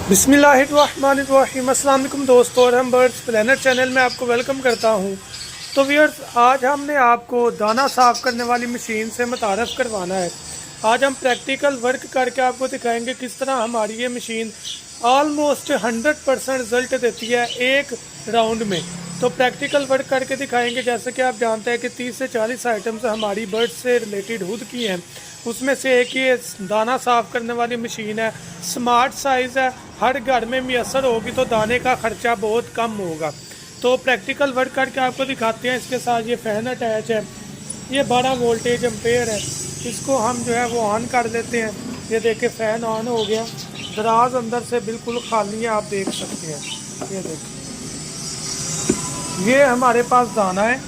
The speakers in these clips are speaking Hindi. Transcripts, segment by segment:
बिस्मिल्लाहिर्रहमानिर्रहीम। अस्सलाम वालेकुम दोस्तों, और हम बर्ड्स प्लेनेट चैनल में आपको वेलकम करता हूं। तो व्यूअर्स, आज हमने आपको दाना साफ़ करने वाली मशीन से मुतारफ़ करवाना है। आज हम प्रैक्टिकल वर्क करके आपको दिखाएंगे किस तरह हमारी ये मशीन ऑलमोस्ट 100% रिज़ल्ट देती है एक राउंड में। तो प्रैक्टिकल वर्क करके दिखाएंगे। जैसे कि आप जानते हैं कि 30 से 40 आइटम्स हमारी बर्ड से रिलेटेड खुद की हैं। उसमें से एक ये दाना साफ़ करने वाली मशीन है। स्मार्ट साइज़ है, हर घर में मैसर होगी तो दाने का ख़र्चा बहुत कम होगा। तो प्रैक्टिकल वर्क करके आपको दिखाते हैं। इसके साथ ये फ़ैन अटैच है, ये 12 वोल्टेज एम्पेयर है। इसको हम जो है वो ऑन कर लेते हैं। ये देखिए फ़ैन ऑन हो गया। दराज अंदर से बिल्कुल खाली है, आप देख सकते हैं। ये देखिए, ये हमारे पास दाना है।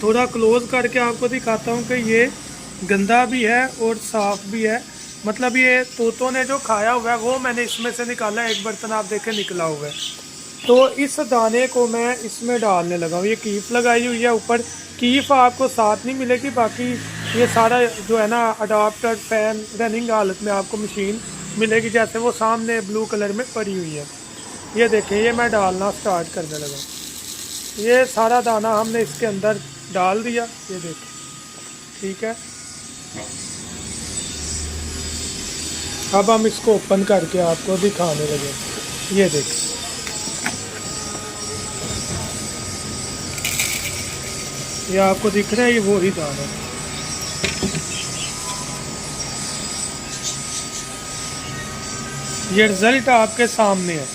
थोड़ा क्लोज करके आपको दिखाता हूँ कि ये गंदा भी है और साफ़ भी है। मतलब ये तोतों ने जो खाया हुआ है वो मैंने इसमें से निकाला है। एक बर्तन आप देखें निकला हुआ है। तो इस दाने को मैं इसमें डालने लगा हूँ। ये कीफ लगाई हुई है ऊपर। कीफ आपको साथ नहीं मिलेगी, बाकी ये सारा जो है ना अडाप्टर फ़ैन रनिंग हालत में आपको मशीन मिलेगी, जैसे वो सामने ब्लू कलर में पड़ी हुई है। ये देखें, ये मैं डालना स्टार्ट करने लगा। ये सारा दाना हमने इसके अंदर डाल दिया। ये देखें, ठीक है। अब हम इसको ओपन करके आपको दिखाने लगे। ये देखें, ये आपको दिख रहा है, ये वही दाना है। ये रिजल्ट आपके सामने है।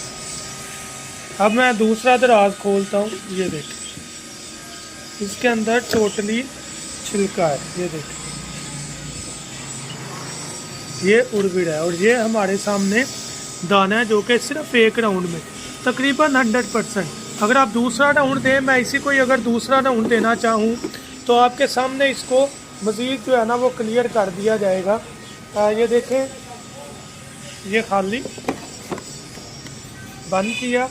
अब मैं दूसरा दराज खोलता हूँ। ये देखें, इसके अंदर टोटली छिलका है। ये देखें, ये उर्विड है और ये हमारे सामने दाना है जो कि सिर्फ एक राउंड में तकरीबन 100%। अगर आप दूसरा राउंड दें, मैं इसी को अगर दूसरा राउंड देना चाहूँ तो आपके सामने इसको मज़ीद जो है ना वो क्लियर कर दिया जाएगा। ये देखें, ये खाली बंद किया,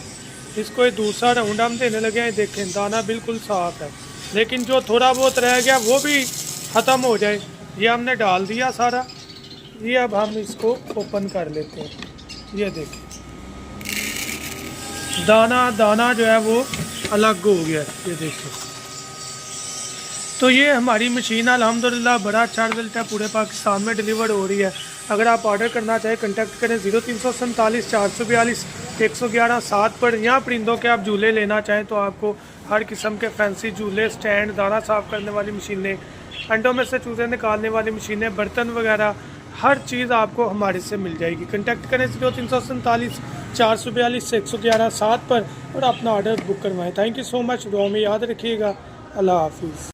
इसको ये दूसरा राउंड हम देने लगे हैं। देखें, दाना बिल्कुल साफ़ है, लेकिन जो थोड़ा बहुत रह गया वो भी ख़त्म हो जाए। ये हमने डाल दिया सारा। ये अब हम इसको ओपन कर लेते हैं। ये देखें, दाना जो है वो अलग हो गया। ये देखें, तो ये हमारी मशीन अल्हम्दुलिल्लाह बड़ा अच्छा रिजल्ट है, पूरे पाकिस्तान में डिलीवर हो रही है। अगर आप ऑर्डर करना चाहें, कॉन्टैक्ट करें 0347 442 111 7 पर। यहाँ परिंदों के आप झूले लेना चाहें तो आपको हर किस्म के फैंसी झूले, स्टैंड, दाना साफ़ करने वाली मशीनें, अंडों में से चूजे निकालने वाली मशीनें, बर्तन वगैरह हर चीज़ आपको हमारे से मिल जाएगी। कॉन्टैक्ट करें 0347 442 111 7 पर और अपना ऑर्डर बुक करवाएं। Thank you so much. दुआ में याद रखिएगा। अल्लाह हाफिज़।